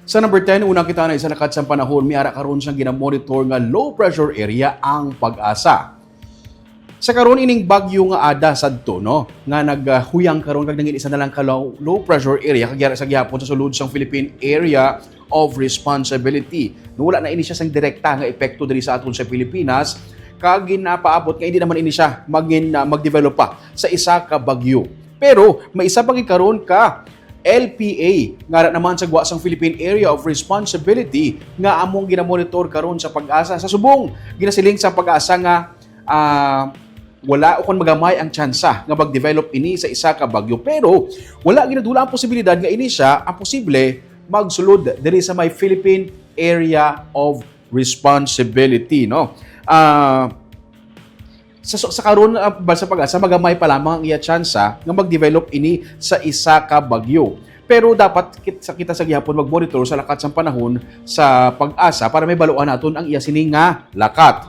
Sa number 10, unang kita na isa lakat sa panahon, may ara karon siyang ginamonitor nga low pressure area ang Pag-asa. Sa karon ining bagyo nga ada sadto no nga naghuyang karon kag nangin isa na lang ka low pressure area kag sa gihapon sa sulod sang Philippine Area of Responsibility. No, wala na ini siya sang direkta nga epekto diri sa aton sa Pilipinas kag ginapaabot nga hindi naman ini siya mag-develop pa sa isa ka bagyo. Pero may isa pa karon ka LPA nga naman sa guwa sang Philippine Area of Responsibility nga among ginamonitor karon sa Pag-asa sa subong ginasiling sa Pag-asa nga wala o kung magamay ang tsansa nga mag-develop ini sa isa ka bagyo. Pero wala ginadula ang posibilidad nga ini siya ang posible magsulod diri sa may Philippine Area of Responsibility, no? Sa karon sa Pag-asa magamay pa lamang ang iya tsansa nga mag-develop ini sa isa ka bagyo. Pero dapat kita sa gihapon mag-monitor sa lakat sang panahon sa Pag-asa para may baluan naton ang iya sini nga lakat.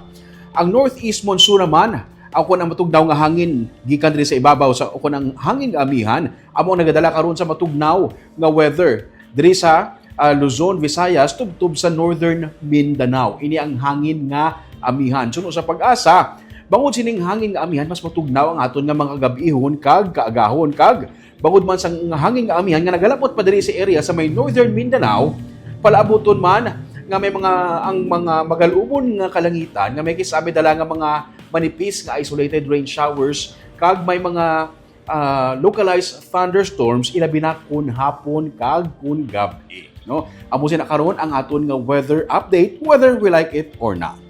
Ang northeast monsoon naman ako nang matugnaw nga hangin gikan diri sa ibabaw sa ako nang hangin amihan amo nagadala karon sa matugnaw nga weather diri sa Luzon, Visayas tubtob sa northern Mindanao. Ini ang hangin nga amihan. Suno sa Pag-asa, bangod sining hangin nga amihan mas matugnaw ang aton nga mga gabihon kag kaagahon kag bangod man sang hangin nga amihan nga nagalapot pa diri sa area sa may northern Mindanao palaabuton man nga may mga magalumon nga kalangitan nga may kisabi dala nga mga manipis nga isolated rain showers kag may mga localized thunderstorms ilabi na kun hapon kag kun gabi, no? Amo sina karon ang aton nga weather update whether we like it or not.